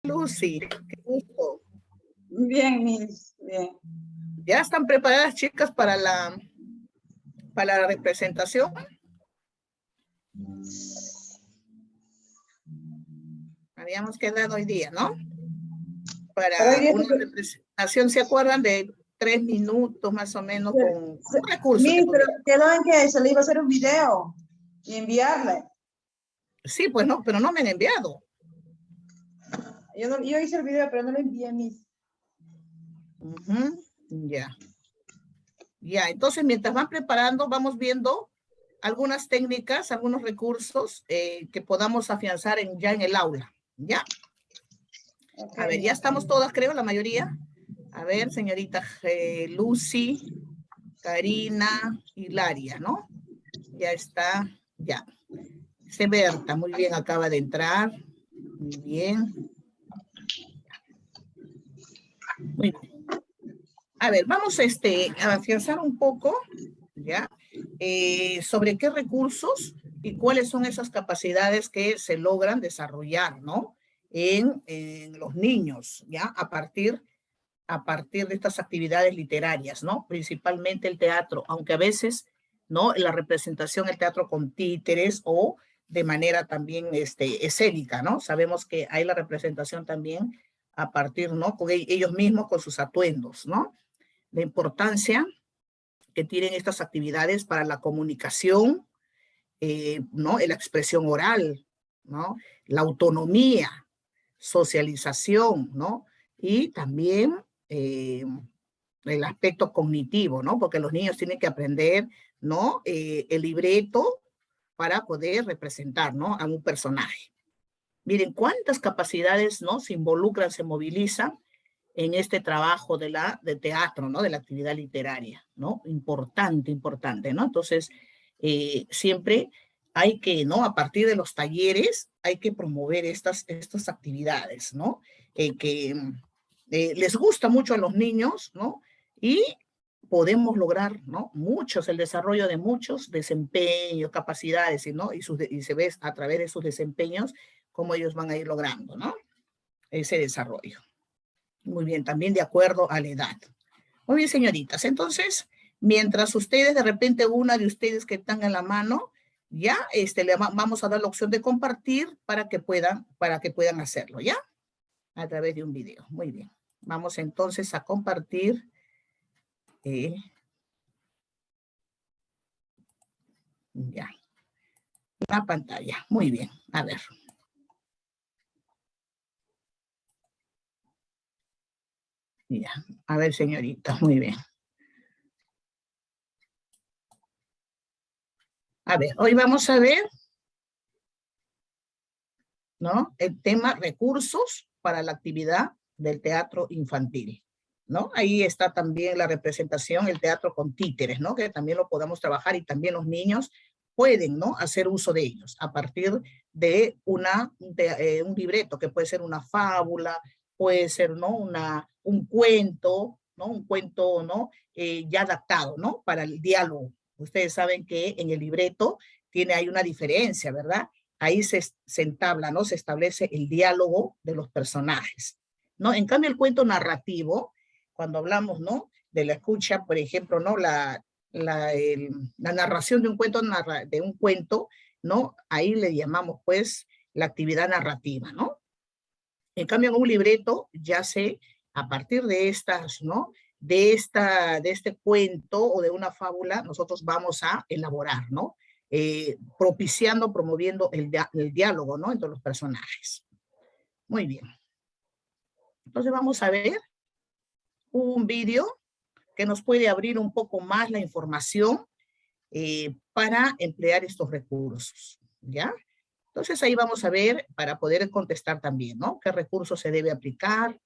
Lucy, qué gusto. Bien, Miss, bien. ¿Ya están preparadas, chicas, para la representación? Habíamos quedado hoy día, ¿no? Para una representación, ¿se acuerdan de 3 minutos más o menos con un recurso? Miss, pero quedó en que se le iba a hacer un video y enviarle. Sí, pues no, pero no me han enviado. Yo hice el video, pero no lo envié, Miss. Ya. Ya, entonces mientras van preparando, vamos viendo algunas técnicas, algunos recursos que podamos afianzar ya en el aula, ¿ya? Okay. A ver, ya estamos todas, creo, la mayoría. A ver, señorita Lucy, Karina, Hilaria, ¿no? Ya está, ya. Berta, muy bien, acaba de entrar. Muy bien. Muy bien. A ver, vamos a afianzar un poco, ¿ya? Sobre qué recursos y cuáles son esas capacidades que se logran desarrollar, ¿no? En los niños, ¿ya? A partir de estas actividades literarias, ¿no? Principalmente el teatro, aunque a veces, ¿no? La representación, el teatro con títeres o de manera también escénica, ¿no? Sabemos que hay la representación también a partir, ¿no? Con ellos mismos, con sus atuendos, ¿no? La importancia que tienen estas actividades para la comunicación, ¿no? La expresión oral, ¿no? La autonomía, socialización, ¿no? Y también el aspecto cognitivo, ¿no? Porque los niños tienen que aprender, ¿no? El libreto para poder representar, ¿no? A un personaje. Miren cuántas capacidades, ¿no? Se involucran, se movilizan en este trabajo de teatro, ¿no? De la actividad literaria, ¿no? Importante, ¿no? Entonces, siempre hay que, ¿no? A partir de los talleres, hay que promover estas actividades, ¿no? Que les gusta mucho a los niños, ¿no? Y podemos lograr, ¿no? El desarrollo de muchos desempeños, capacidades, ¿no? Y se ve a través de sus desempeños cómo ellos van a ir logrando, ¿no? Ese desarrollo. Muy bien, también de acuerdo a la edad. Muy bien, señoritas. Entonces, mientras ustedes, de repente, una de ustedes que están en la mano, ya le vamos a dar la opción de compartir para que puedan hacerlo, ¿ya? A través de un video. Muy bien. Vamos entonces a compartir ya la pantalla. Muy bien. A ver. Ya. A ver, señorita. Muy bien. A ver, hoy vamos a ver, ¿no? El tema recursos para la actividad del teatro infantil, ¿no? Ahí está también la representación, el teatro con títeres, ¿no? Que también lo podamos trabajar y también los niños pueden, ¿no? Hacer uso de ellos a partir de un libreto, que puede ser una fábula, puede ser, ¿no? Un cuento, ¿no? Un cuento, ¿no? Ya adaptado, ¿no? Para el diálogo. Ustedes saben que en el libreto hay una diferencia, ¿verdad? Ahí se entabla, ¿no? Se establece el diálogo de los personajes, ¿no? En cambio, el cuento narrativo, cuando hablamos, ¿no? De la escucha, por ejemplo, ¿no? La narración de un cuento, ¿no? Ahí le llamamos, pues, la actividad narrativa, ¿no? En cambio, en un libreto, ya a partir de estas, ¿no? De este cuento o de una fábula, nosotros vamos a elaborar, ¿no? Propiciando, promoviendo el diálogo, ¿no? Entre los personajes. Muy bien. Entonces vamos a ver un vídeo que nos puede abrir un poco más la información para emplear estos recursos, ¿ya? Entonces ahí vamos a ver para poder contestar también, ¿no? ¿Qué recursos se debe aplicar?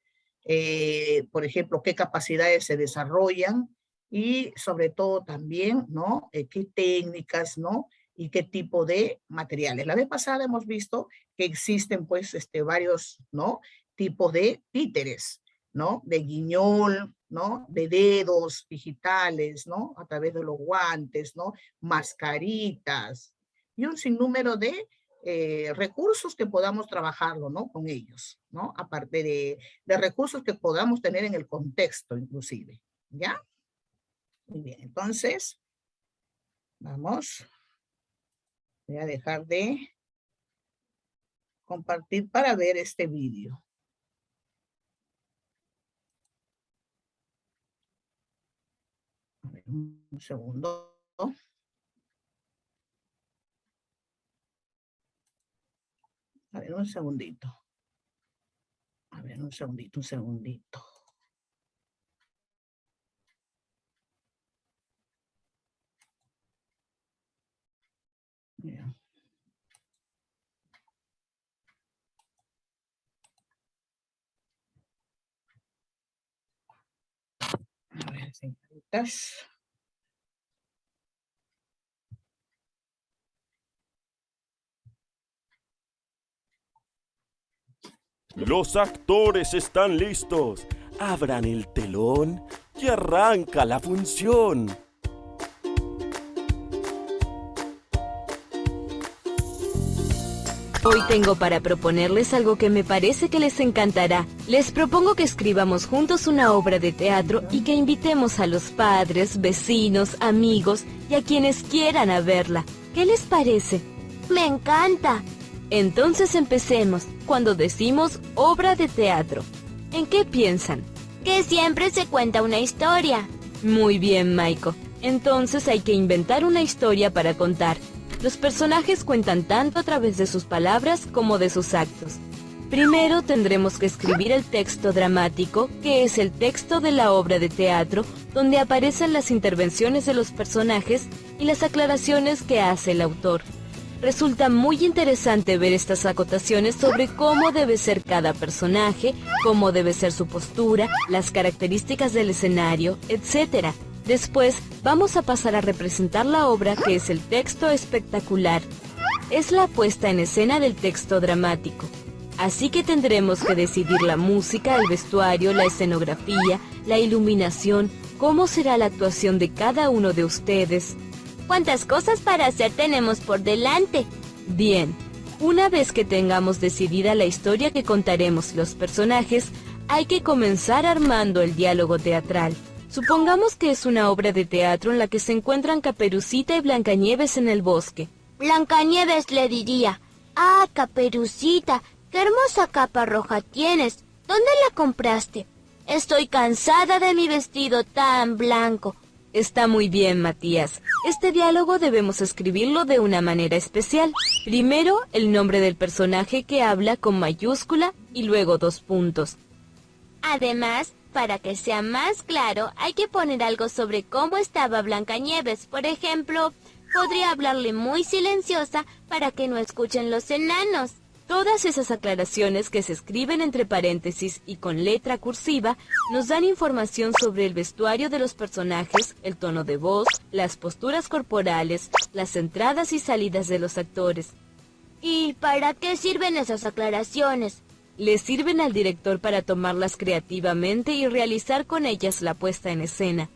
Por ejemplo, ¿qué capacidades se desarrollan? Y sobre todo también, ¿no? ¿Qué técnicas, ¿no? Y qué tipo de materiales. La vez pasada hemos visto que existen, pues, varios, ¿no? Tipos de títeres, ¿no? De guiñol, ¿no? De dedos digitales, ¿no? A través de los guantes, ¿no? Mascaritas y un sinnúmero de recursos que podamos trabajarlo, ¿no? Con ellos, ¿no? Aparte de recursos que podamos tener en el contexto, inclusive, ¿ya? Muy bien, entonces, vamos. Voy a dejar de compartir para ver este vídeo. A ver, un segundo. A ver, un segundito. A ver, un segundito, un segundito. Bien. A ver, señoritas. Los actores están listos. Abran el telón y arranca la función. Hoy tengo para proponerles algo que me parece que les encantará. Les propongo que escribamos juntos una obra de teatro y que invitemos a los padres, vecinos, amigos y a quienes quieran a verla. ¿Qué les parece? ¡Me encanta! Entonces empecemos. Cuando decimos obra de teatro, ¿en qué piensan? Que siempre se cuenta una historia. Muy bien, Maiko. Entonces hay que inventar una historia para contar. Los personajes cuentan tanto a través de sus palabras como de sus actos. Primero tendremos que escribir el texto dramático, que es el texto de la obra de teatro, donde aparecen las intervenciones de los personajes y las aclaraciones que hace el autor. Resulta muy interesante ver estas acotaciones sobre cómo debe ser cada personaje, cómo debe ser su postura, las características del escenario, etc. Después, vamos a pasar a representar la obra, que es el texto espectacular. Es la puesta en escena del texto dramático. Así que tendremos que decidir la música, el vestuario, la escenografía, la iluminación, cómo será la actuación de cada uno de ustedes. ¿Cuántas cosas para hacer tenemos por delante? Bien, una vez que tengamos decidida la historia que contaremos los personajes, hay que comenzar armando el diálogo teatral. Supongamos que es una obra de teatro en la que se encuentran Caperucita y Blancanieves en el bosque. Blancanieves le diría: «Ah, Caperucita, qué hermosa capa roja tienes. ¿Dónde la compraste? Estoy cansada de mi vestido tan blanco». Está muy bien, Matías. Este diálogo debemos escribirlo de una manera especial. Primero, el nombre del personaje que habla con mayúscula y luego 2 puntos. Además, para que sea más claro, hay que poner algo sobre cómo estaba Blancanieves. Por ejemplo, podría hablarle muy silenciosa para que no escuchen los enanos. Todas esas aclaraciones que se escriben entre paréntesis y con letra cursiva nos dan información sobre el vestuario de los personajes, el tono de voz, las posturas corporales, las entradas y salidas de los actores. ¿Y para qué sirven esas aclaraciones? Le sirven al director para tomarlas creativamente y realizar con ellas la puesta en escena.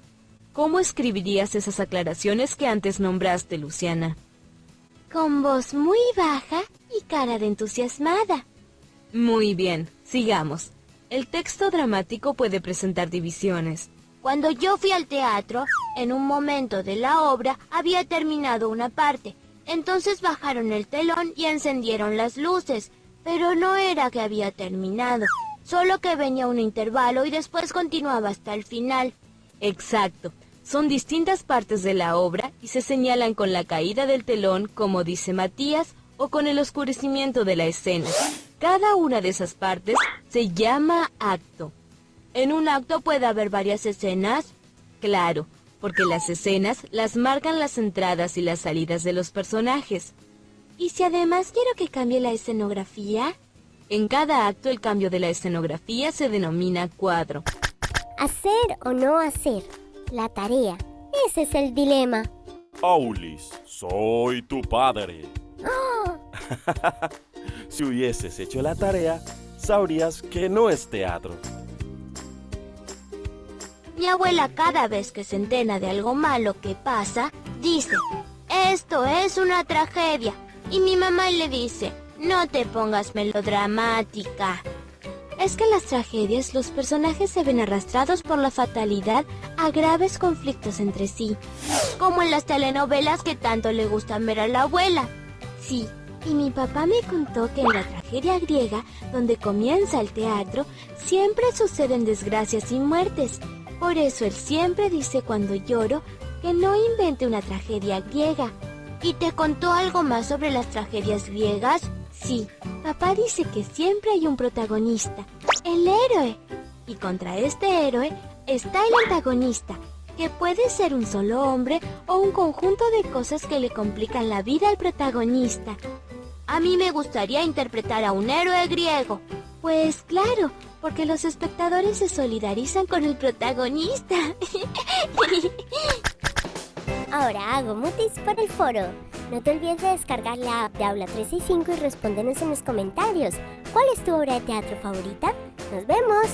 ¿Cómo escribirías esas aclaraciones que antes nombraste, Luciana? Con voz muy baja y cara de entusiasmada. Muy bien, sigamos. El texto dramático puede presentar divisiones. Cuando yo fui al teatro, en un momento de la obra había terminado una parte. Entonces bajaron el telón y encendieron las luces. Pero no era que había terminado, solo que venía un intervalo y después continuaba hasta el final. Exacto. Son distintas partes de la obra y se señalan con la caída del telón, como dice Matías, o con el oscurecimiento de la escena. Cada una de esas partes se llama acto. ¿En un acto puede haber varias escenas? Claro, porque las escenas las marcan las entradas y las salidas de los personajes. ¿Y si además quiero que cambie la escenografía? En cada acto el cambio de la escenografía se denomina cuadro. ¿Hacer o no hacer? La tarea. Ese es el dilema. Aulis, soy tu padre. ¡Oh! Si hubieses hecho la tarea, sabrías que no es teatro. Mi abuela, cada vez que se entera de algo malo que pasa, dice: «Esto es una tragedia». Y mi mamá le dice, no te pongas melodramática. Es que en las tragedias los personajes se ven arrastrados por la fatalidad a graves conflictos entre sí. Como en las telenovelas que tanto le gustan ver a la abuela. Sí, y mi papá me contó que en la tragedia griega, donde comienza el teatro, siempre suceden desgracias y muertes. Por eso él siempre dice cuando lloro que no invente una tragedia griega. ¿Y te contó algo más sobre las tragedias griegas? Sí, papá dice que siempre hay un protagonista, el héroe. Y contra este héroe está el antagonista, que puede ser un solo hombre o un conjunto de cosas que le complican la vida al protagonista. A mí me gustaría interpretar a un héroe griego. Pues claro, porque los espectadores se solidarizan con el protagonista. Ahora hago mutis por el foro. No te olvides de descargar la app de Aula 365 y respóndenos en los comentarios. ¿Cuál es tu obra de teatro favorita? ¡Nos vemos!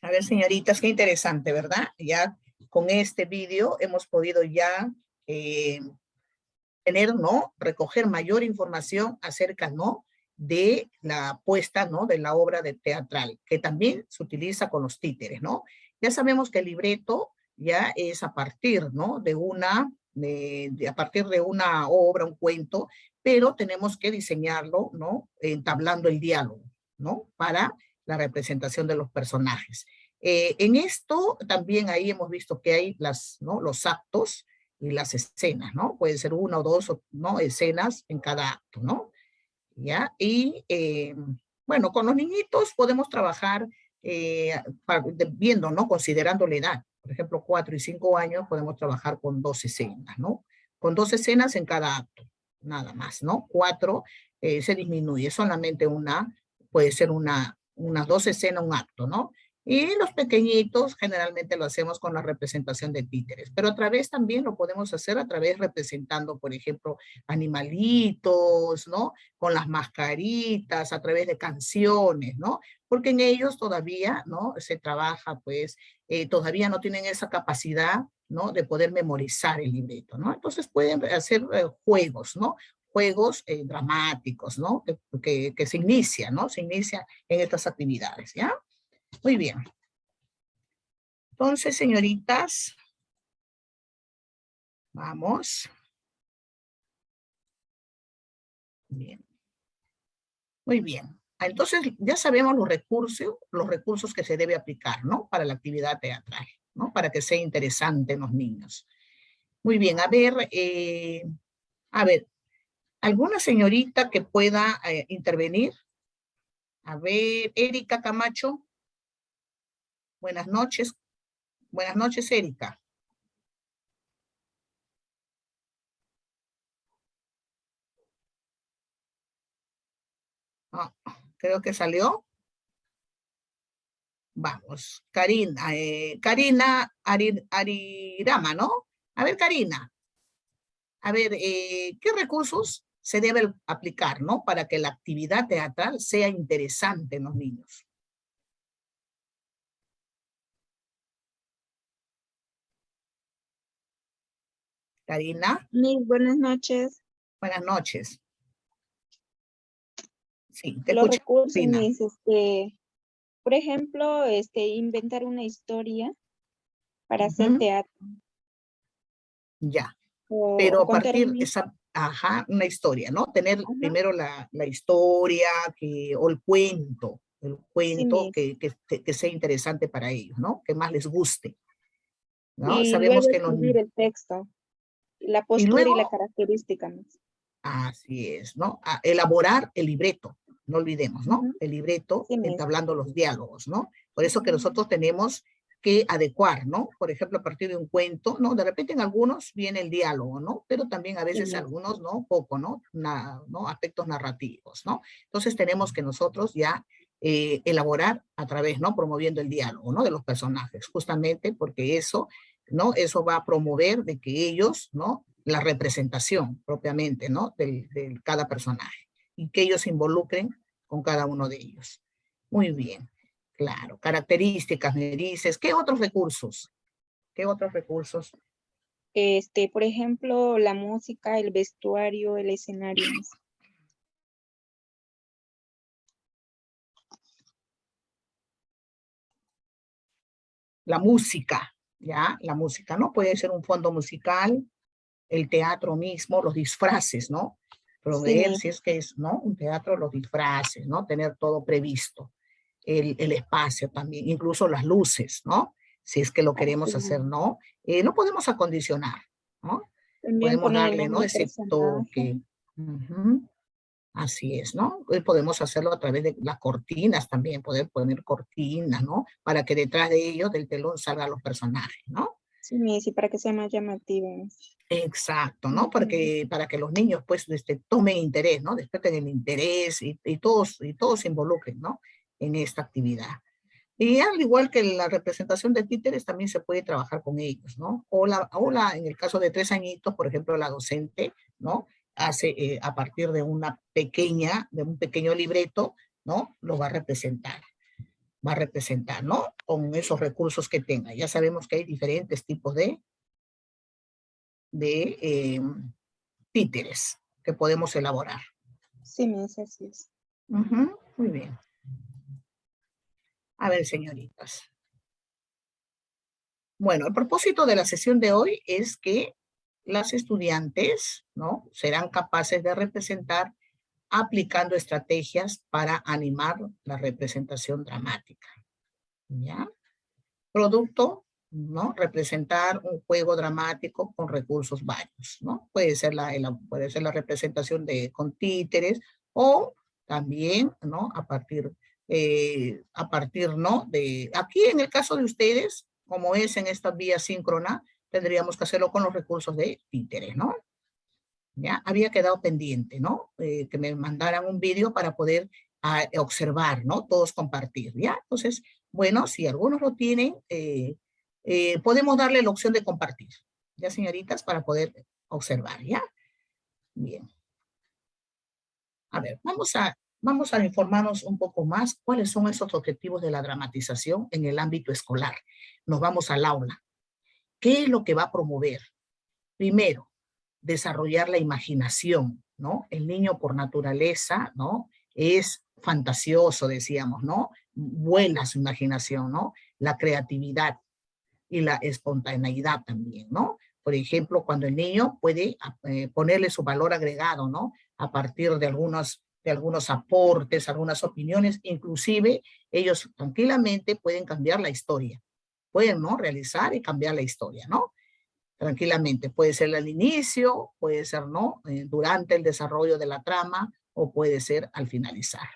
A ver, señoritas, qué interesante, ¿verdad? Ya con este vídeo hemos podido ya tener, ¿no? Recoger mayor información acerca, ¿no? De la puesta, ¿no? De la obra de teatral, que también se utiliza con los títeres, ¿no? Ya sabemos que el libreto ya es a partir, ¿no? A partir de una obra, un cuento, pero tenemos que diseñarlo, ¿no? Entablando el diálogo, ¿no? Para la representación de los personajes. En esto también ahí hemos visto que hay ¿no? Los actos y las escenas, ¿no? Puede ser una o dos, ¿no? Escenas en cada acto, ¿no? ¿Ya? Y bueno, con los niñitos podemos trabajar viendo, ¿no? Considerando la edad. Por ejemplo, 4 y 5 años podemos trabajar con 2 escenas, ¿no? Con 2 escenas en cada acto, nada más, ¿no? 4 se disminuye, solamente puede ser unas 2 escenas, un acto, ¿no? Y los pequeñitos generalmente lo hacemos con la representación de títeres, pero a través también lo podemos hacer a través representando, por ejemplo, animalitos, ¿no? Con las mascaritas, a través de canciones, ¿no? Porque en ellos todavía, ¿no? Se trabaja, pues, todavía no tienen esa capacidad, ¿no? De poder memorizar el libreto, ¿no? Entonces pueden hacer juegos, ¿no? Juegos dramáticos, ¿no? Que se inicia, ¿no? Se inicia en estas actividades, ¿ya? Muy bien. Entonces, señoritas, vamos. Bien. Muy bien. Entonces, ya sabemos los recursos que se debe aplicar, ¿no? Para la actividad teatral, ¿no? Para que sea interesante en los niños. Muy bien, a ver, ¿alguna señorita que pueda intervenir? A ver, Erika Camacho. Buenas noches. Buenas noches, Erika. Ah, creo que salió. Vamos, Karina Arirama, ¿no? A ver, Karina. A ver, ¿qué recursos se deben aplicar, ¿no? Para que la actividad teatral sea interesante en los niños. Karina. Buenas noches. Buenas noches. Sí, te Los escucho, recursos, Karina. por ejemplo, inventar una historia para hacer teatro. Ya. O Pero a contar partir de esa, una historia, ¿no? Tener primero la historia o el cuento Sí, que sea interesante para ellos, ¿no? Que más les guste, ¿no? y Sabemos luego que escribir el texto, la y postura luego, y la característica. así es, ¿no? Elaborar el libreto, no olvidemos, ¿no? El libreto Sí, entablando los diálogos, ¿no? Por eso que nosotros tenemos que adecuar, ¿no? Por ejemplo, a partir de un cuento, ¿no? De repente en algunos viene el diálogo, ¿no? Pero también a veces algunos, ¿no? Poco, ¿no? ¿no? Aspectos narrativos, ¿no? Entonces tenemos que nosotros ya elaborar a través, ¿no? Promoviendo el diálogo, ¿no? De los personajes, justamente porque eso, ¿no? Eso va a promover de que ellos, ¿no? La representación propiamente, ¿no? De cada personaje y que ellos se involucren con cada uno de ellos. Muy bien. Claro, características, me dices. ¿Qué otros recursos ¿Qué otros recursos? Por ejemplo, la música, el vestuario, el escenario. La música, ¿ya? La música, ¿no? Puede ser un fondo musical, el teatro mismo, los disfraces, ¿no? Proveer, Sí, si es que es, ¿no? Un teatro, los disfraces, ¿no? Tener todo previsto. El espacio también, incluso las luces, ¿no? Si es que lo queremos así hacer, es. ¿no? No podemos acondicionar, ¿no? También Podemos poner darle, ¿no? imagen del Ese personaje. toque. Ujú. Así es, ¿no? Podemos hacerlo a través de las cortinas también, poder poner cortinas, ¿no? Para que detrás de ellos, del telón, salgan los personajes, ¿no? Sí, sí, para que sea más llamativo. Exacto, ¿no? Ujú. Para que los niños, pues, tomen interés, ¿no? Despierten el interés y todos se involucren, ¿no? En esta actividad. Y al igual que la representación de títeres, también se puede trabajar con ellos, ¿no? En el caso de 3 añitos, por ejemplo, la docente, ¿no? Hace a partir de de un pequeño libreto, ¿no? Lo va a representar, ¿no? Con esos recursos que tenga. Ya sabemos que hay diferentes tipos de títeres que podemos elaborar. Sí, así es. Ujú, muy bien. A ver, señoritas. Bueno, el propósito de la sesión de hoy es que las estudiantes, ¿no? Serán capaces de representar aplicando estrategias para animar la representación dramática, ¿ya? Producto, ¿no? Representar un juego dramático con recursos varios, ¿no? Puede ser la representación con títeres o también, ¿no? A partir, ¿no? Aquí en el caso de ustedes, como es en esta vía síncrona, tendríamos que hacerlo con los recursos de títeres, ¿no? Ya había quedado pendiente, ¿no? Que me mandaran un vídeo para poder observar, ¿no? Todos compartir, ¿ya? Entonces, bueno, si algunos lo tienen, podemos darle la opción de compartir, ¿ya, señoritas? Para poder observar, ¿ya? Bien. A ver, vamos a informarnos un poco más cuáles son esos objetivos de la dramatización en el ámbito escolar. Nos vamos al aula. ¿Qué es lo que va a promover? Primero, desarrollar la imaginación, ¿no? El niño por naturaleza, ¿no? Es fantasioso, decíamos, ¿no? Vuela su imaginación, ¿no? La creatividad y la espontaneidad también, ¿no? Por ejemplo, cuando el niño puede ponerle su valor agregado, ¿no? A partir de algunos aportes, algunas opiniones, inclusive ellos tranquilamente pueden cambiar la historia, pueden, ¿no? Realizar y cambiar la historia, ¿no? Tranquilamente. Puede ser al inicio, puede ser no, durante el desarrollo de la trama o puede ser al finalizar.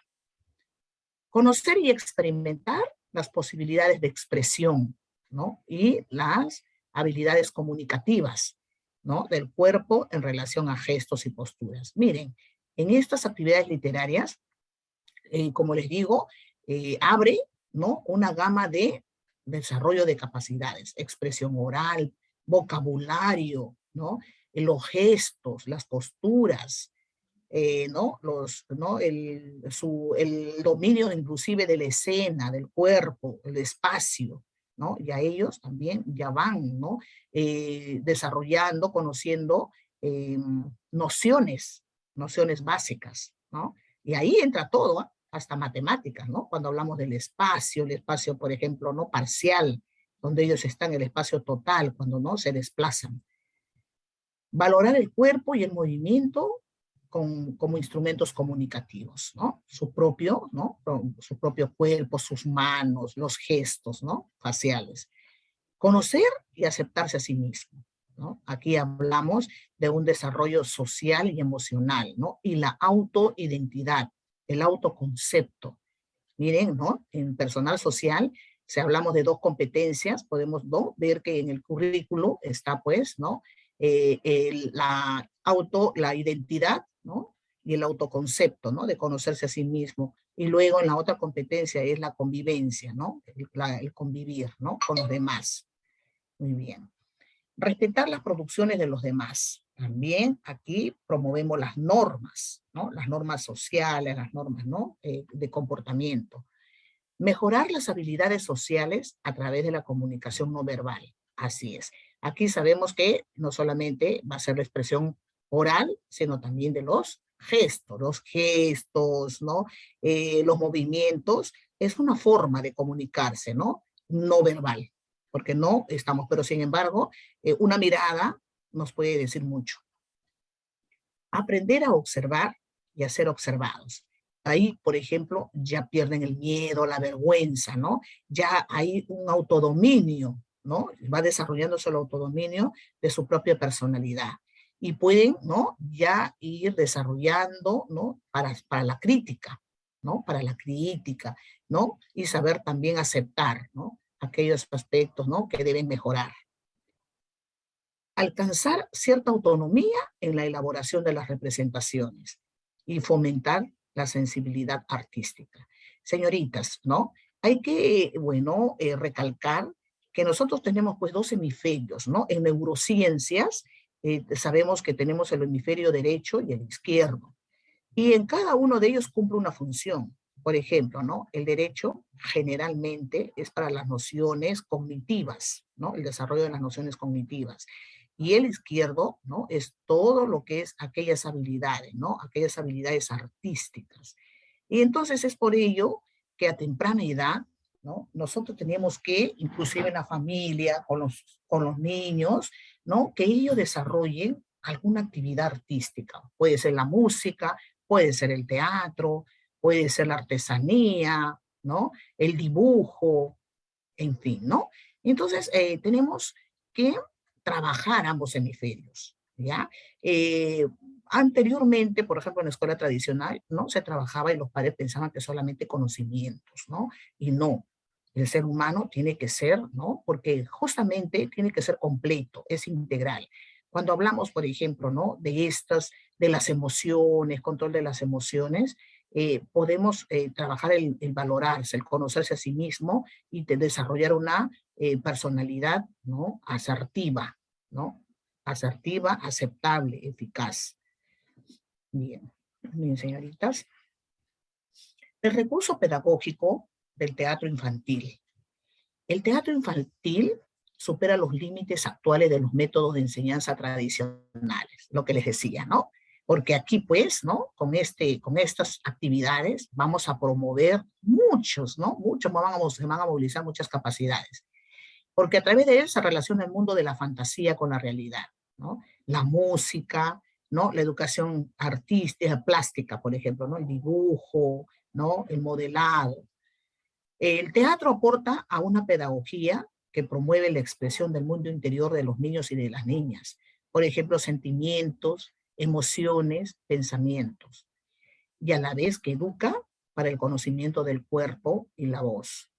Conocer y experimentar las posibilidades de expresión, ¿no? Y las habilidades comunicativas, ¿no? Del cuerpo en relación a gestos y posturas. Miren, en estas actividades literarias, como les digo, abre, ¿no? Una gama de desarrollo de capacidades, expresión oral, vocabulario, ¿no? Los gestos, las posturas, ¿no? El dominio inclusive de la escena, del cuerpo, el espacio, ¿no? Ya ellos también ya van, ¿no? Desarrollando, conociendo nociones básicas, ¿no? Y ahí entra todo, ¿eh? Hasta matemáticas, ¿no? Cuando hablamos del espacio, el espacio, por ejemplo, no parcial, donde ellos están, el espacio total, cuando no se desplazan. Valorar el cuerpo y el movimiento como instrumentos comunicativos, ¿no? Su propio cuerpo, sus manos, los gestos, ¿no? Faciales. Conocer y aceptarse a sí mismo, ¿no? Aquí hablamos de un desarrollo social y emocional, ¿no? Y la autoidentidad, el autoconcepto. Miren, ¿no? En personal social, si hablamos de dos competencias, podemos, ¿no? Ver que en el currículo está, pues, ¿no? La identidad, ¿no? Y el autoconcepto, ¿no? De conocerse a sí mismo. Y luego en la otra competencia es la convivencia, ¿no? El convivir, ¿no? Con los demás. Muy bien. Respetar las producciones de los demás. También aquí promovemos las normas, ¿no? Las normas sociales, las normas, ¿no? De comportamiento. Mejorar las habilidades sociales a través de la comunicación no verbal. Así es. Aquí sabemos que no solamente va a ser la expresión oral, sino también de los gestos, ¿no? Los movimientos, es una forma de comunicarse, ¿no? No verbal, porque no estamos, pero sin embargo, una mirada nos puede decir mucho. Aprender a observar y a ser observados. Ahí, por ejemplo, ya pierden el miedo, la vergüenza, ¿no? Ya hay un autodominio, ¿no? Va desarrollándose el autodominio de su propia personalidad. Y pueden, ¿no? Ya ir desarrollando, ¿no? Para la crítica, ¿no? Para la crítica, ¿no? Y saber también aceptar, ¿no? Aquellos aspectos, ¿no? Que deben mejorar. Alcanzar cierta autonomía en la elaboración de las representaciones y fomentar la sensibilidad artística. Señoritas, ¿no? Hay que, bueno, recalcar que nosotros tenemos pues 2 hemisferios, ¿no? En neurociencias sabemos que tenemos el hemisferio derecho y el izquierdo. Y en cada uno de ellos cumple una función. Por ejemplo, ¿no? El derecho generalmente es para las nociones cognitivas, ¿no? El desarrollo de las nociones cognitivas. Y el izquierdo, ¿no? Es todo lo que es aquellas habilidades, ¿no? Aquellas habilidades artísticas. Y entonces es por ello que a temprana edad, ¿no? Nosotros teníamos que, inclusive en la familia, con los niños, ¿no? Que ellos desarrollen alguna actividad artística. Puede ser la música, puede ser el teatro, puede ser la artesanía, ¿no? El dibujo, en fin, ¿no? Entonces, tenemos que trabajar ambos hemisferios, ¿ya? Anteriormente, por ejemplo, en la escuela tradicional, ¿no? Se trabajaba y los padres pensaban que solamente conocimientos, ¿no? Y no, el ser humano tiene que ser, ¿no? Porque justamente tiene que ser completo, es integral. Cuando hablamos, por ejemplo, ¿no? De las emociones, control de las emociones, podemos trabajar el valorarse, el conocerse a sí mismo y desarrollar una personalidad, ¿no? Asertiva, ¿no? Asertiva, aceptable, eficaz. Bien, bien, señoritas. El recurso pedagógico del teatro infantil. El teatro infantil supera los límites actuales de los métodos de enseñanza tradicionales, lo que les decía, ¿no? Porque aquí, pues, ¿no? Con estas actividades vamos a promover muchos, ¿no? Se van a movilizar muchas capacidades. Porque a través de él se relaciona el mundo de la fantasía con la realidad, ¿no? La música, ¿no? La educación artística, plástica, por ejemplo, ¿no? El dibujo, ¿no? El modelado. El teatro aporta a una pedagogía que promueve la expresión del mundo interior de los niños y de las niñas. Por ejemplo, sentimientos, emociones, pensamientos. Y a la vez que educa para el conocimiento del cuerpo y la voz.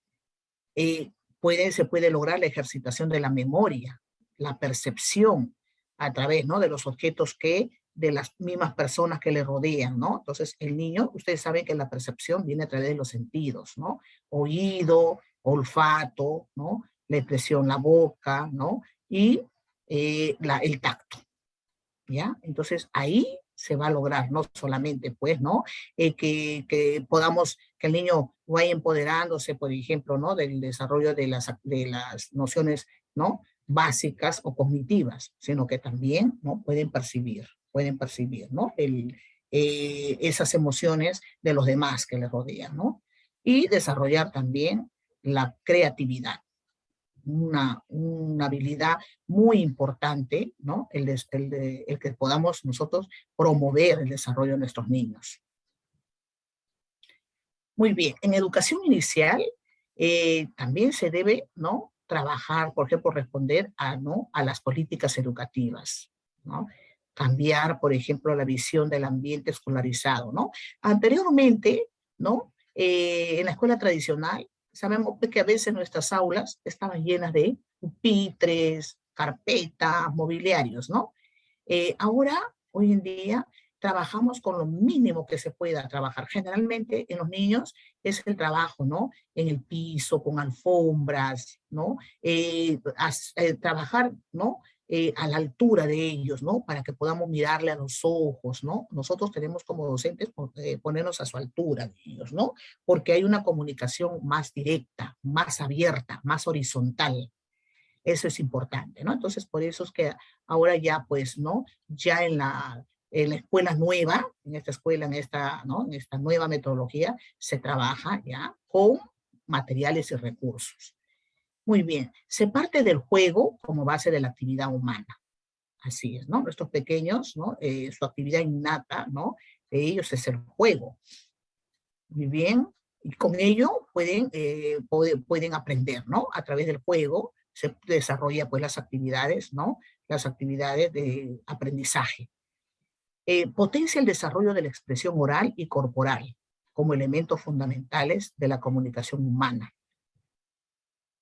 Se puede lograr la ejercitación de la memoria, la percepción a través, ¿no? De los objetos de las mismas personas que le rodean, ¿no? Entonces, el niño, ustedes saben que la percepción viene a través de los sentidos, ¿no? Oído, olfato, ¿no? La expresión, la boca, ¿no? Y el tacto, ¿ya? Entonces, ahí se va a lograr, no solamente, pues, ¿no? Que el niño vaya empoderándose, por ejemplo, ¿no? Del desarrollo de las nociones, ¿no? Básicas o cognitivas, sino que también, ¿no? Pueden percibir, ¿no? Esas emociones de los demás que les rodean, ¿no? Y desarrollar también la creatividad. Una habilidad muy importante, ¿no? El que podamos nosotros promover el desarrollo de nuestros niños. Muy bien, en educación inicial también se debe, ¿no? Trabajar, por ejemplo, responder ¿no? a las políticas educativas, ¿no? Cambiar, por ejemplo, la visión del ambiente escolarizado, ¿no? Anteriormente, ¿no? En la escuela tradicional, sabemos que a veces nuestras aulas estaban llenas de pupitres, carpetas, mobiliarios, ¿no? Ahora, hoy en día, trabajamos con lo mínimo que se pueda trabajar. Generalmente en los niños es el trabajo, ¿no? En el piso, con alfombras, ¿no? Trabajar, ¿no? A la altura de ellos, ¿no? Para que podamos mirarle a los ojos, ¿no? Nosotros tenemos como docentes ponernos a su altura de ellos, ¿no? Porque hay una comunicación más directa, más abierta, más horizontal. Eso es importante, ¿no? Entonces, por eso es que ahora ya, pues, ¿no? Ya en la escuela nueva, en esta escuela, ¿no? En esta nueva metodología, se trabaja ya con materiales y recursos. Muy bien, se parte del juego como base de la actividad humana. Así es, ¿no? Nuestros pequeños, ¿no? Su actividad innata, ¿no? De ellos es el juego. Muy bien, y con ello pueden aprender, ¿no? A través del juego se desarrolla pues las actividades, ¿no? Las actividades de aprendizaje. Potencia el desarrollo de la expresión oral y corporal como elementos fundamentales de la comunicación humana.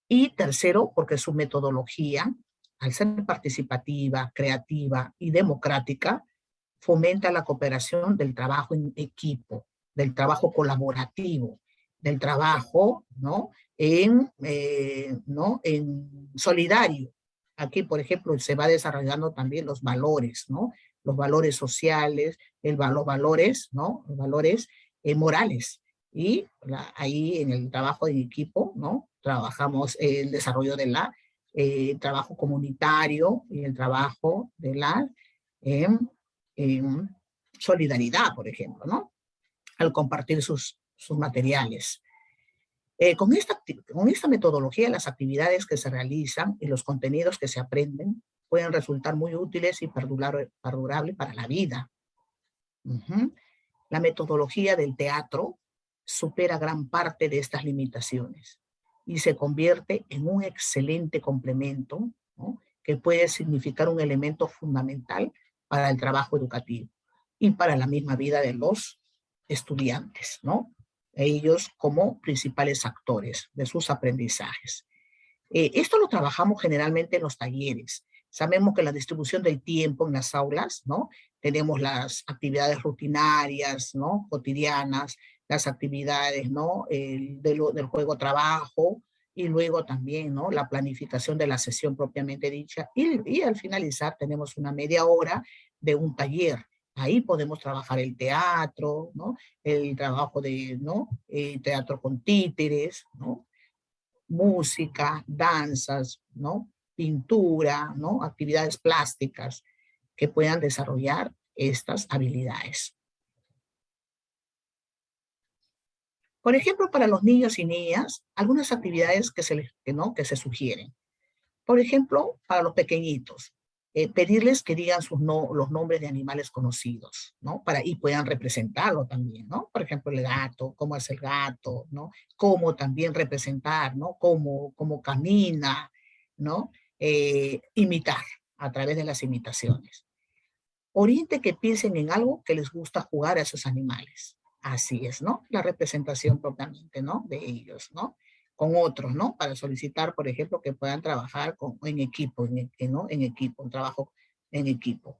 Y tercero, porque su metodología, al ser participativa, creativa y democrática, fomenta la cooperación del trabajo en equipo, del trabajo colaborativo, del trabajo, ¿no? ¿No? En solidario. Aquí, por ejemplo, se va desarrollando también los valores, ¿no? Los valores sociales, los valores, ¿no? Los valores morales. Y ahí en el trabajo en equipo, ¿no? Trabajamos el desarrollo del trabajo comunitario y el trabajo de la solidaridad, por ejemplo, ¿no? Al compartir sus materiales. Con esta metodología, las actividades que se realizan y los contenidos que se aprenden pueden resultar muy útiles y perdurables para la vida. La metodología del teatro supera gran parte de estas limitaciones y se convierte en un excelente complemento, ¿no? Que puede significar un elemento fundamental para el trabajo educativo y para la misma vida de los estudiantes, ¿no? Ellos como principales actores de sus aprendizajes. Esto lo trabajamos generalmente en los talleres. Sabemos que la distribución del tiempo en las aulas, ¿no? Tenemos las actividades rutinarias, ¿no? Cotidianas, las actividades, ¿no? Del juego-trabajo, y luego también, ¿no? La planificación de la sesión propiamente dicha. Y al finalizar tenemos una media hora de un taller. Ahí podemos trabajar el teatro, ¿no? El trabajo de, ¿no? Teatro con títeres, ¿no? Música, danzas, ¿no? Pintura, ¿no? Actividades plásticas que puedan desarrollar estas habilidades. Por ejemplo, para los niños y niñas, algunas actividades que se sugieren. Por ejemplo, para los pequeñitos, pedirles que digan los nombres de animales conocidos, ¿no? Y puedan representarlo también, ¿no? Por ejemplo, el gato, cómo es el gato, ¿no? Cómo también representar, ¿no? Cómo camina, ¿no? Imitar a través de las imitaciones. Oriente que piensen en algo que les gusta jugar a esos animales. Así es, ¿no? La representación propiamente, ¿no? De ellos, ¿no? Con otros, ¿no? Para solicitar, por ejemplo, que puedan trabajar en equipo, ¿no? En equipo, un trabajo en equipo.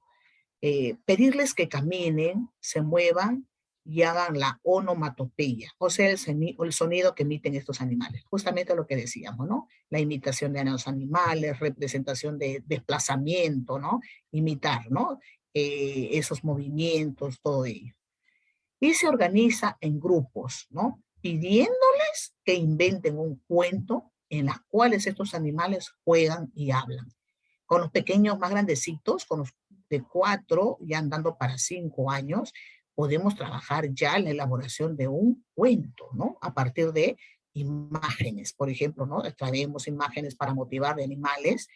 Pedirles que caminen, se muevan y hagan la onomatopeya, o sea, el sonido que emiten estos animales. Justamente lo que decíamos, ¿no? La imitación de los animales, representación de desplazamiento, ¿no? Imitar, ¿no? Esos movimientos, todo ello. Y se organiza en grupos, ¿no? Pidiéndoles que inventen un cuento en las cuales estos animales juegan y hablan. Con los pequeños más grandecitos, con los de 4, ya andando para 5 años, podemos trabajar ya en la elaboración de un cuento, ¿no? A partir de imágenes, por ejemplo, ¿no? Traemos imágenes para motivar de animales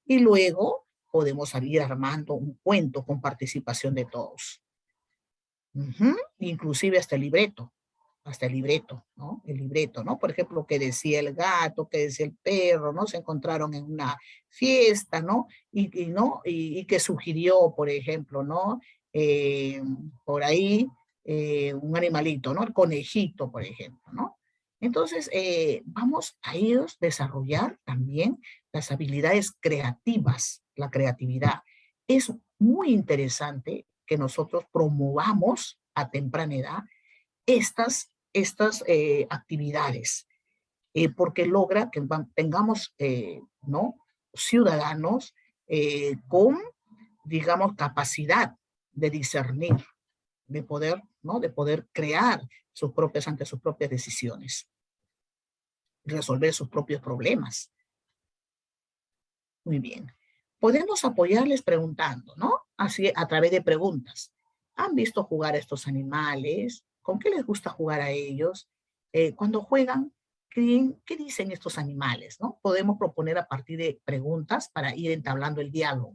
y luego podemos salir armando un cuento con participación de todos. Inclusive hasta el libreto, ¿no? El libreto, ¿no? Por ejemplo, que decía el gato, que decía el perro, ¿no? Se encontraron en una fiesta, ¿no? Y que sugirió, por ejemplo, ¿no? Por ahí, un animalito, ¿no? El conejito, por ejemplo, ¿no? Entonces, vamos a ellos desarrollar también las habilidades creativas, la creatividad. Es muy interesante que nosotros promovamos a temprana edad estas actividades, porque logra que tengamos, ¿no? Ciudadanos con, digamos, capacidad de discernir, de poder, ¿no? De poder crear ante sus propias decisiones, resolver sus propios problemas. Muy bien. Podemos apoyarles preguntando, ¿no? Así, a través de preguntas. ¿Han visto jugar a estos animales? ¿Con qué les gusta jugar a ellos? Cuando juegan, ¿qué dicen estos animales, no? Podemos proponer a partir de preguntas para ir entablando el diálogo.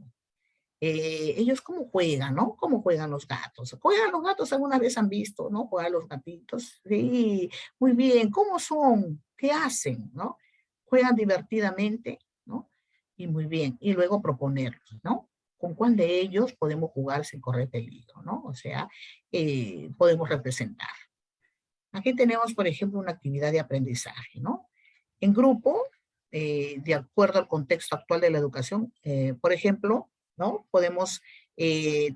Ellos cómo juegan, ¿no? ¿Cómo juegan los gatos? ¿Juegan los gatos? ¿Alguna vez han visto, no? ¿Juegan los gatitos? Sí, muy bien. ¿Cómo son? ¿Qué hacen, no? ¿Juegan divertidamente, no? Y muy bien. Y luego proponerlos, ¿no? ¿Con cuál de ellos podemos jugar sin correr peligro, no? O sea, podemos representar. Aquí tenemos, por ejemplo, una actividad de aprendizaje, ¿no? En grupo, de acuerdo al contexto actual de la educación, por ejemplo, ¿no? Podemos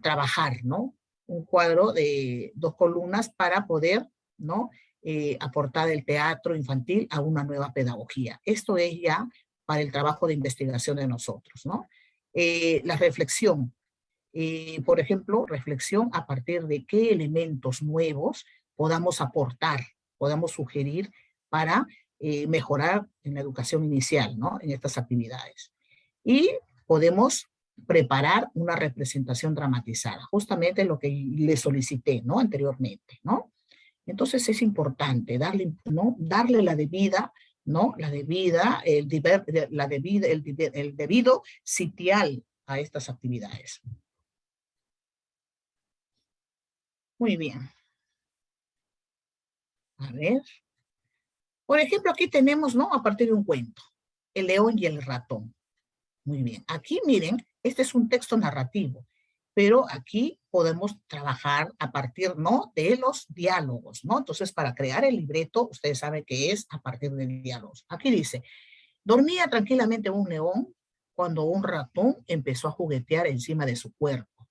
trabajar, ¿no? Un cuadro de 2 columnas para poder, ¿no? Aportar el teatro infantil a una nueva pedagogía. Esto es ya para el trabajo de investigación de nosotros, ¿no? La reflexión, por ejemplo, reflexión a partir de qué elementos nuevos podamos aportar, podamos sugerir para mejorar en la educación inicial, ¿no? En estas actividades. Y podemos preparar una representación dramatizada, justamente lo que le solicité, ¿no? Anteriormente, ¿no? Entonces es importante darle, ¿no? Darle la debida, ¿no? La debida, el debido sitial a estas actividades. Muy bien. A ver. Por ejemplo, aquí tenemos, ¿no? A partir de un cuento, El león y el ratón. Muy bien. Aquí, miren, este es un texto narrativo, pero aquí podemos trabajar a partir, ¿no? De los diálogos, ¿no? Entonces, para crear el libreto, ustedes saben que es a partir de diálogos. Aquí dice, dormía tranquilamente un león cuando un ratón empezó a juguetear encima de su cuerpo.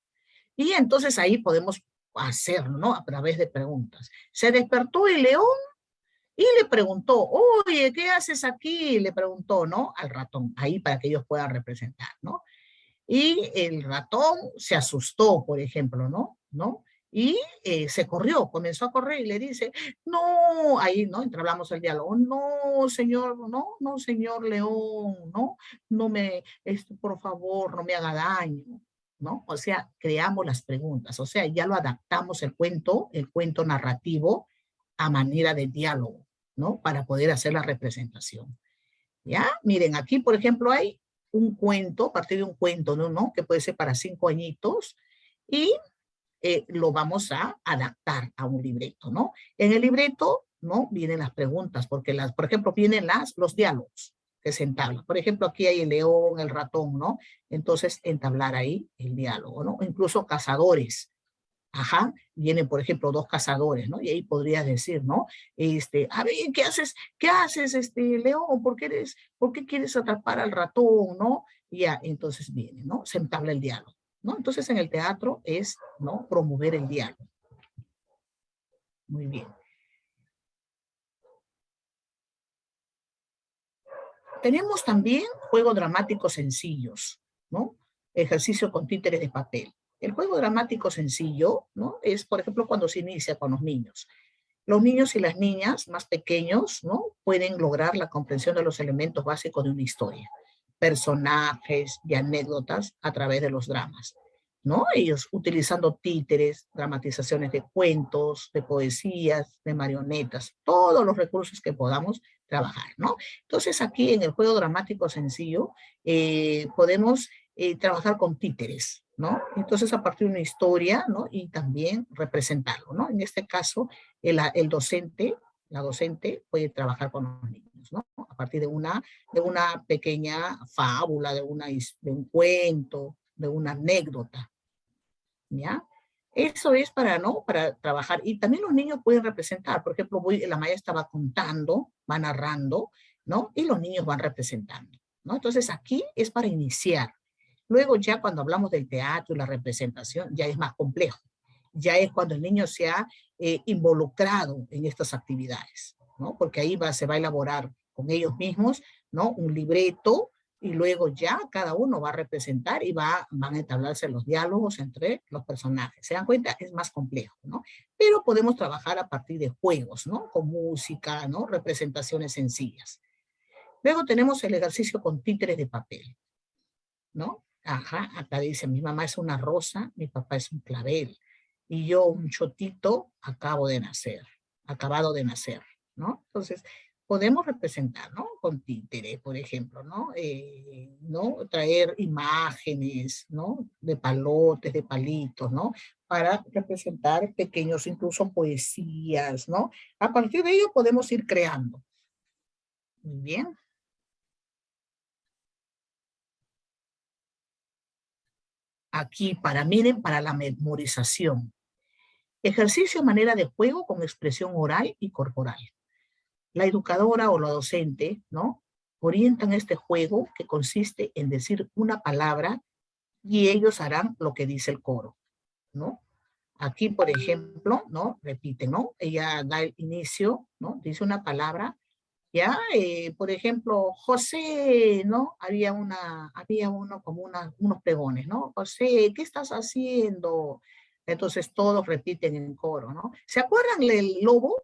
Y entonces ahí podemos hacer, ¿no? A través de preguntas. Se despertó el león y le preguntó, oye, ¿qué haces aquí? Le preguntó, ¿no? Al ratón, ahí para que ellos puedan representar, ¿no? Y el ratón se asustó, por ejemplo, ¿no? Y se corrió, comenzó a correr y le dice, no, ahí, ¿no? Entablamos el diálogo, no, señor, no, señor león, no me, por favor, no me haga daño, ¿no? O sea, creamos las preguntas, o sea, ya lo adaptamos el cuento narrativo a manera de diálogo, ¿no? Para poder hacer la representación. ¿Ya? Miren, aquí, por ejemplo, hay un cuento, a partir de un cuento, ¿no? Que puede ser para 5 añitos, y lo vamos a adaptar a un libreto, ¿no? En el libreto, ¿no? Vienen las preguntas, porque por ejemplo, vienen los diálogos que se entablan. Por ejemplo, aquí hay el león, el ratón, ¿no? Entonces, entablar ahí el diálogo, ¿no? Incluso cazadores. Ajá, vienen, por ejemplo, 2 cazadores, ¿no? Y ahí podrías decir, ¿no? A ver, ¿qué haces, león? ¿Por qué quieres atrapar al ratón, no? Y ya, entonces viene, ¿no? Se entabla el diálogo, ¿no? Entonces en el teatro es, ¿no? Promover el diálogo. Muy bien. Tenemos también juegos dramáticos sencillos, ¿no? Ejercicio con títeres de papel. El juego dramático sencillo, ¿no? Es, por ejemplo, cuando se inicia con los niños. Los niños y las niñas más pequeños, ¿no? Pueden lograr la comprensión de los elementos básicos de una historia, personajes y anécdotas a través de los dramas, ¿no? Ellos utilizando títeres, dramatizaciones de cuentos, de poesías, de marionetas, todos los recursos que podamos trabajar, ¿no? Entonces aquí en el juego dramático sencillo podemos trabajar con títeres, ¿no? Entonces a partir de una historia, ¿no? Y también representarlo, ¿no? En este caso el docente, la docente puede trabajar con los niños, ¿no? A partir de una pequeña fábula, de un cuento, de una anécdota, ¿ya? Eso es para trabajar. Y también los niños pueden representar. Por ejemplo, la maestra va contando, va narrando, ¿no? Y los niños van representando, ¿no? Entonces aquí es para iniciar. Luego ya cuando hablamos del teatro y la representación, ya es más complejo. Ya es cuando el niño se ha involucrado en estas actividades, ¿no? Porque ahí se va a elaborar con ellos mismos, ¿no? Un libreto, y luego ya cada uno va a representar y van a entablarse los diálogos entre los personajes. ¿Se dan cuenta? Es más complejo, ¿no? Pero podemos trabajar a partir de juegos, ¿no? Con música, ¿no? Representaciones sencillas. Luego tenemos el ejercicio con títeres de papel. ¿no? Ajá, acá dice, mi mamá es una rosa, mi papá es un clavel, y yo un chotito acabado de nacer, ¿no? Entonces, podemos representar, ¿no? Con títere, por ejemplo, ¿no? ¿No? Traer imágenes, ¿no? De palotes, de palitos, ¿no? Para representar pequeños, incluso poesías, ¿no? A partir de ello podemos ir creando. Muy bien. Aquí, miren, para la memorización. Ejercicio a manera de juego con expresión oral y corporal. La educadora o la docente, ¿no? Orientan este juego que consiste en decir una palabra y ellos harán lo que dice el coro, ¿no? Aquí, por ejemplo, ¿no? Repite, ¿no? Ella da el inicio, ¿no? Dice una palabra, ¿ya? Por ejemplo, José, ¿no? Había uno como unos pregones, ¿no? José, ¿qué estás haciendo? Entonces todos repiten en coro, ¿no? ¿Se acuerdan del lobo?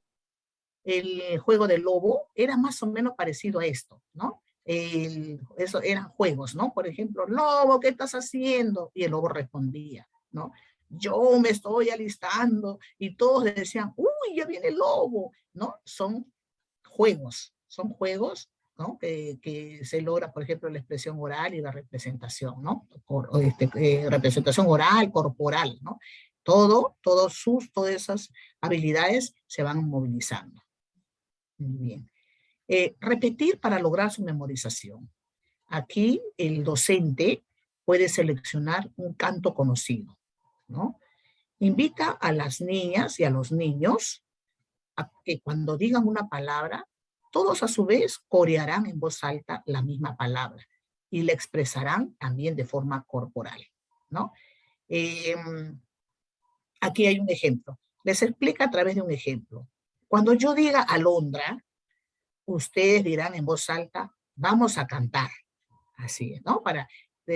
El juego del lobo era más o menos parecido a esto, ¿no? Eso eran juegos, ¿no? Por ejemplo, lobo, ¿qué estás haciendo? Y el lobo respondía, ¿no? Yo me estoy alistando, y todos decían, uy, ya viene el lobo, ¿no? Son juegos, ¿no? Que se logra, por ejemplo, la expresión oral y la representación, ¿no? Representación oral, corporal, ¿no? Todas esas habilidades se van movilizando. Muy bien. Repetir para lograr su memorización. Aquí el docente puede seleccionar un canto conocido, ¿no? Invita a las niñas y a los niños a que cuando digan una palabra, todos a su vez corearán en voz alta la misma palabra y la expresarán también de forma corporal, ¿no? Aquí hay un ejemplo. Les explica a través de un ejemplo. Cuando yo diga alondra, ustedes dirán en voz alta, vamos a cantar. Así es, ¿no?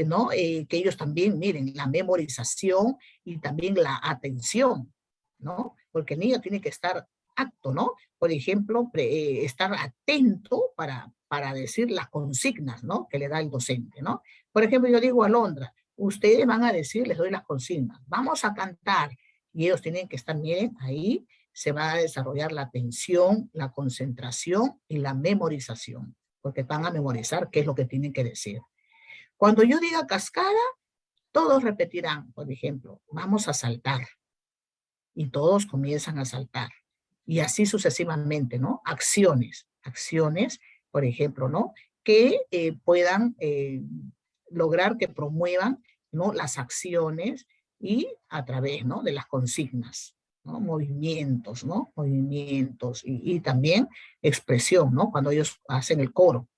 ¿no? Que ellos también miren la memorización y también la atención, ¿no? Porque el niño tiene que estar acto, ¿no? Por ejemplo, estar atento para decir las consignas, ¿no? Que le da el docente, ¿no? Por ejemplo, yo digo alondra, ustedes van a decir, les doy las consignas, vamos a cantar, y ellos tienen que estar, miren, ahí se va a desarrollar la atención, la concentración y la memorización, porque van a memorizar qué es lo que tienen que decir. Cuando yo diga cascada, todos repetirán, por ejemplo, vamos a saltar. Y todos comienzan a saltar. Y así sucesivamente, ¿no? Acciones, por ejemplo, ¿no? Que puedan lograr que promuevan, ¿no? Las acciones y a través, ¿no? De las consignas, ¿no? Movimientos, ¿no? Movimientos y también expresión, ¿no? Cuando ellos hacen el coro.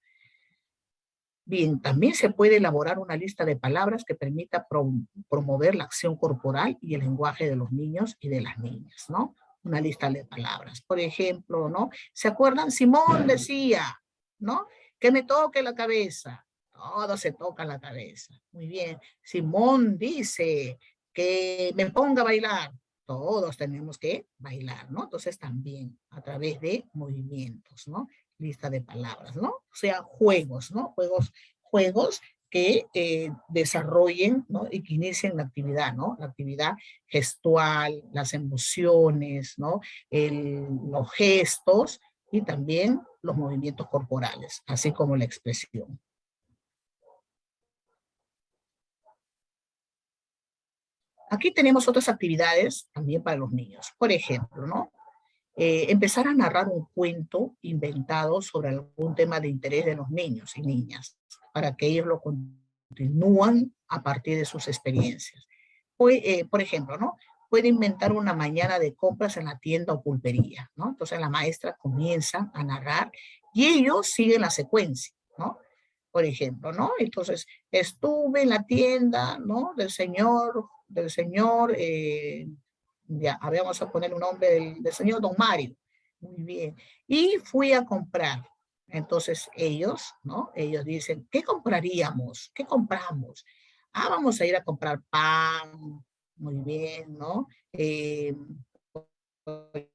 Bien, también se puede elaborar una lista de palabras que permita promover la acción corporal y el lenguaje de los niños y de las niñas, ¿no? Una lista de palabras. Por ejemplo, ¿no? ¿Se acuerdan? Simón decía, ¿no? Que me toque la cabeza. Todos se tocan la cabeza. Muy bien. Simón dice que me ponga a bailar. Todos tenemos que bailar, ¿no? Entonces también a través de movimientos, ¿no? Lista de palabras, ¿no? O sea, juegos, ¿no? Juegos que desarrollen, ¿no? Y que inicien la actividad, ¿no? La actividad gestual, las emociones, ¿no? Los gestos y también los movimientos corporales, así como la expresión. Aquí tenemos otras actividades también para los niños. Por ejemplo, ¿no? Empezar a narrar un cuento inventado sobre algún tema de interés de los niños y niñas, para que ellos lo continúen a partir de sus experiencias. Por ejemplo, ¿no? Puede inventar una mañana de compras en la tienda o pulpería, ¿no? Entonces la maestra comienza a narrar y ellos siguen la secuencia, ¿no? Por ejemplo, ¿no? Entonces, estuve en la tienda, ¿no? Del señor, ya, vamos a poner un nombre del señor Don Mario. Muy bien. Y fui a comprar. Entonces ellos, ¿no? Ellos dicen, ¿qué compraríamos? ¿Qué compramos? Ah, vamos a ir a comprar pan. Muy bien, ¿no? Por